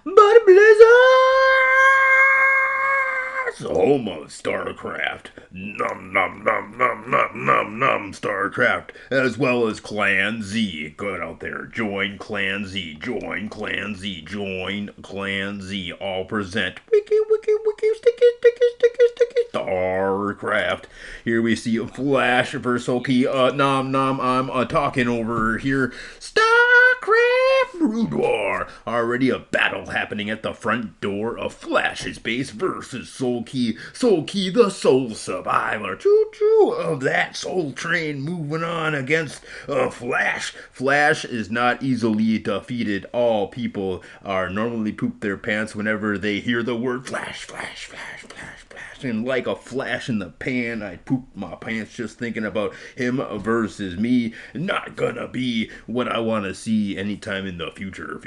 But Blizzard's home of StarCraft. Num num num num num num num StarCraft, as well as Clan Z. Good out there. Join Clan Z. Join Clan Z. Join Clan Z. All present. Wiki wiki wiki sticky sticky sticky sticky StarCraft. Here we see Flash versus Oki. Nom nom. I'm talking over here. StarCraft Brood War. Already a battle happening at the front door of Flash's base versus Soulkey. Soulkey, the soul survivor. Choo choo of that soul train moving on against Flash. Flash is not easily defeated. All people are normally poop their pants whenever they hear the word Flash, Flash, Flash, Flash, Flash. And like a flash in the pan, I pooped my pants just thinking about him versus me. Not gonna be what I want to see anytime in the future,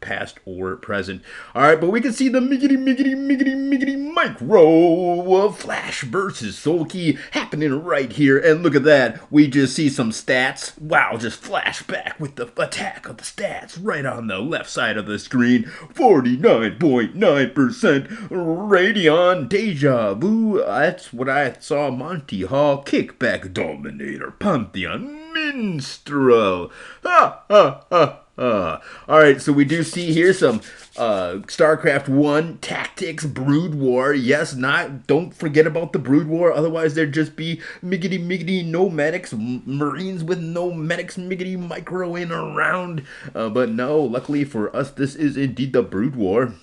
past or present. Alright, but we can see the miggity micro of Flash versus Soulkey happening right here. And look at that, we just see some stats. Wow, just flashback with the attack of the stats right on the left side of the screen. 49.9% Radion Deja Vu. That's what I saw. Monty Hall, Kickback Dominator, Pantheon Minstrel. Ha ha ha. Alright, so we do see here some StarCraft 1 Tactics Brood War. Yes, don't forget about the Brood War, otherwise there'd just be miggity no medics, Marines with no medics, miggity micro in around. But no, luckily for us, this is indeed the Brood War.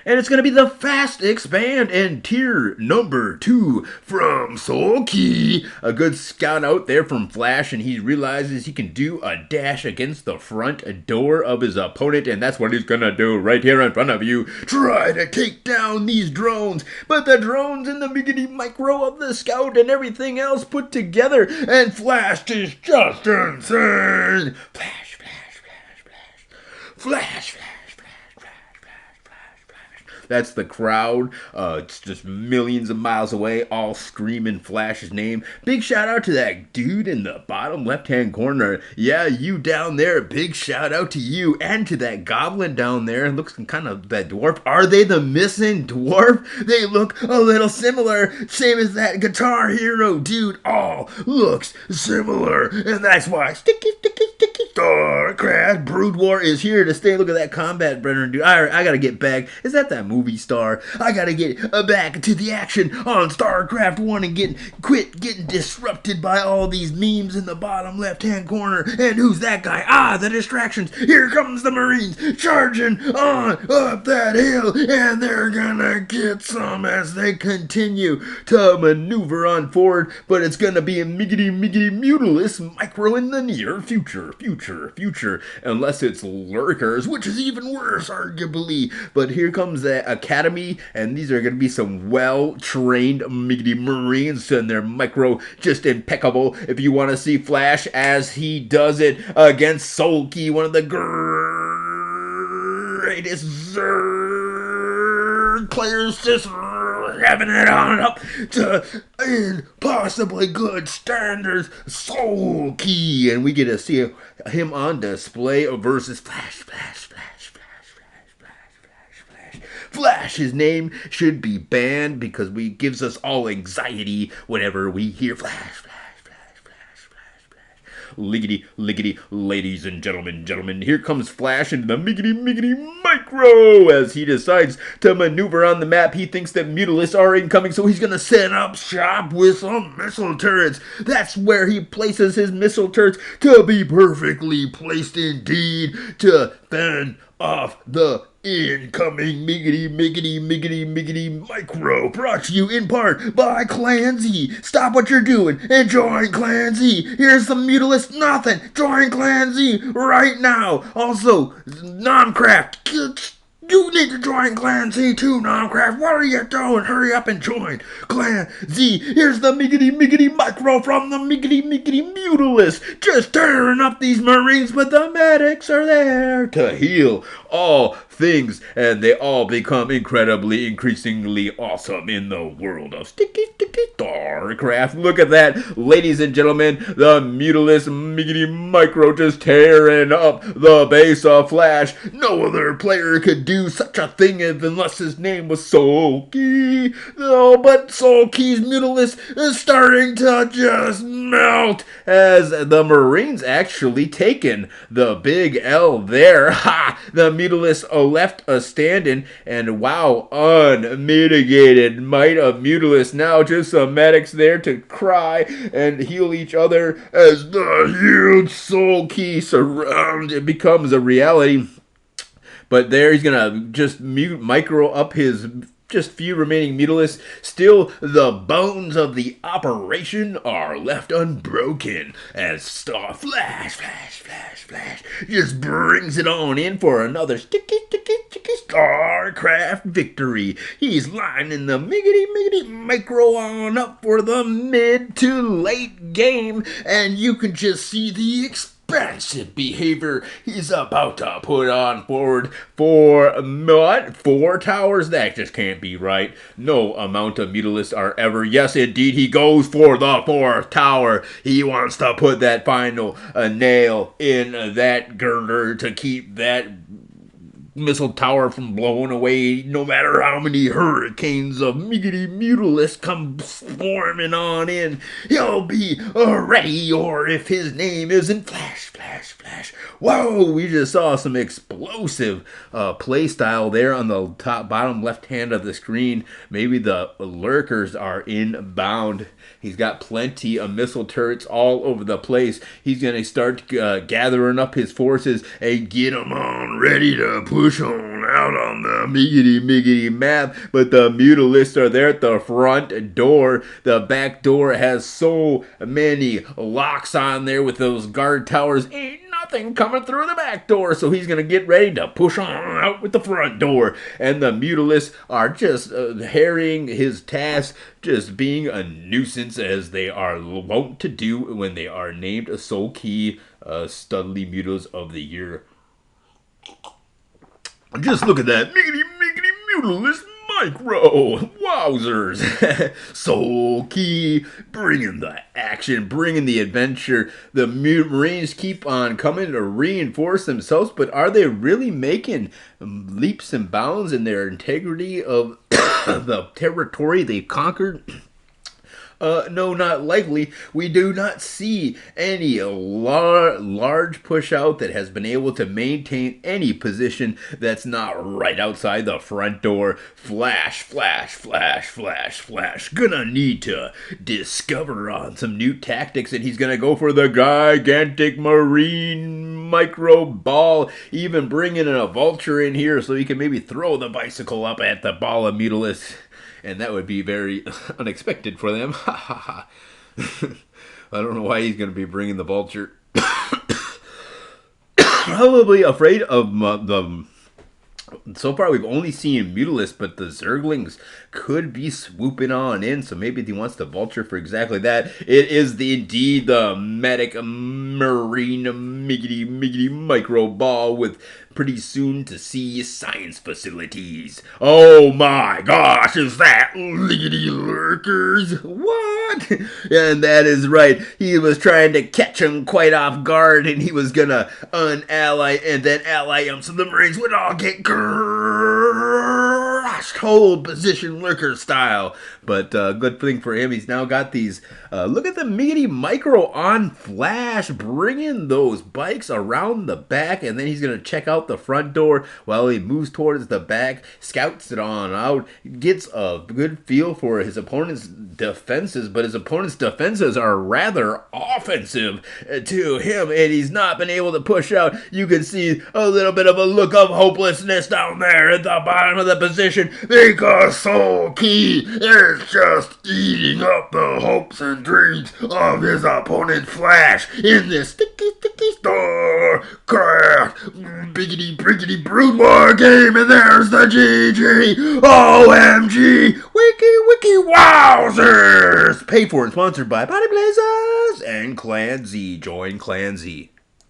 And it's going to be the fast expand and tier number 2 from Soulkey. A good scout out there from Flash, and he realizes he can do a dash against the front door of his opponent, and that's what he's going to do right here in front of you. Try to take down these drones, but the drones and the biggity micro of the scout and everything else put together, and Flash is just insane. Flash, flash, flash, flash, flash, flash. That's the crowd. It's just millions of miles away, all screaming Flash's name. Big shout out to that dude in the bottom left-hand corner. Yeah, you down there. Big shout out to you and to that goblin down there. Looks kind of that dwarf. Are they the missing dwarf? They look a little similar. Same as that Guitar Hero dude. All looks similar. And that's why Sticky StarCraft Brood War is here to stay. Look at that combat brenner dude. I gotta get back. Is that movie star? I gotta get back to the action on StarCraft 1 and quit getting disrupted by all these memes in the bottom left-hand corner. And who's that guy? The distractions. Here comes the Marines charging on up that hill, and they're gonna get some as they continue to maneuver on forward, but it's gonna be a miggity mutilous micro in the near future, unless it's lurkers, which is even worse, arguably. But here comes that academy, and these are going to be some well-trained miggity Marines, and their micro just impeccable. If you want to see Flash as he does it against Soulkey, one of the greatest Zerg players, just having it on up to impossibly good standards, Soulkey, and we get to see him on display versus Flash. Flash, his name should be banned because he gives us all anxiety whenever we hear Flash. Liggity, ladies and gentlemen, here comes Flash into the miggity micro as he decides to maneuver on the map. He thinks that Mutalisks are incoming, so he's gonna set up shop with some missile turrets. That's where he places his missile turrets to be perfectly placed indeed to fend off the incoming miggity micro, brought to you in part by Clan Z. Stop what you're doing and join Clan Z. Here's some Mutalisks, nothing. Join Clan Z right now. Also, Nomcraft, you need to join Clan Z too, Nomcraft. What are you doing? Hurry up and join Clan Z. Here's the miggity micro from the miggity Mutalisks. Just tearing up these Marines, but the medics are there to heal all things, and they all become increasingly awesome in the world of Sticky StarCraft. Look at that, ladies and gentlemen, the Mutalisk Miggity Micro just tearing up the base of Flash. No other player could do such a thing unless his name was Sulky. No, but Sulky's Mutalisk is starting to just melt as the Marines actually taken the big L there. Ha! The Mutalisk left a standing, and wow, unmitigated might of Mutalisk. Now just some medics there to cry and heal each other as the huge Soul Key surround it becomes a reality. But there he's gonna just micro up his just few remaining Mutalisks. Still, the bones of the operation are left unbroken as Flash just brings it on in for another sticky StarCraft victory. He's lining the miggity micro on up for the mid to late game, and you can just see the expansive behavior he's about to put on forward for what? 4 towers? That just can't be right. No amount of Mutalisks are ever. Yes, indeed, he goes for the 4th tower. He wants to put that final nail in that girder to keep that missile tower from blowing away, no matter how many hurricanes of miggity Mutalisks come swarming on in. He'll be ready, or if his name isn't Flash. Whoa, we just saw some explosive play style there on the bottom left hand of the screen. Maybe the lurkers are inbound. He's got plenty of missile turrets all over the place. He's going to start gathering up his forces and get them on ready to push on out on the miggity map. But the Mutalisks are there at the front door. The back door has so many locks on there with those guard towers. Ain't nothing coming through the back door, so he's going to get ready to push on out with the front door. And the Mutalisks are just harrying his task, just being a nuisance as they are wont to do when they are named a Soul Key Studley Mutos of the Year. Just look at that miggity Mutalisk Micro! Wowzers! Soul Key, bringing the action, bringing the adventure. The Marines keep on coming to reinforce themselves, but are they really making leaps and bounds in their integrity of the territory they've conquered? No, not likely. We do not see any large push out that has been able to maintain any position that's not right outside the front door. Flash. Gonna need to discover on some new tactics, and he's gonna go for the gigantic Marine micro ball, even bringing a vulture in here so he can maybe throw the bicycle up at the ball of Mutalisks. And that would be very unexpected for them. I don't know why he's going to be bringing the vulture. Probably afraid of the... So far, we've only seen Mutalisks, but the Zerglings could be swooping on in, so maybe he wants the vulture for exactly that. It is indeed the medic Marine miggity micro ball with pretty soon to see science facilities. Oh my gosh, is that liggity lurkers? What? And that is right. He was trying to catch him quite off guard, and he was gonna unally and then ally him so the Marines would all get crushed. Hold position lurker style. But good thing for him, he's now got these. Look at the miggity micro on Flash, bringing those bikes around the back, and then he's going to check out the front door while he moves towards the back, scouts it on out, gets a good feel for his opponent's defenses, but his opponent's defenses are rather offensive to him, and he's not been able to push out. You can see a little bit of a look of hopelessness down there at the bottom of the position because Soul Key is just eating up the hopes and dreams of his opponent Flash in this sticky StarCraft biggity brood war game, and there's the GG OMG wiki wowzers, paid for and sponsored by Body Blazers and Clan Z. Join Clan Z.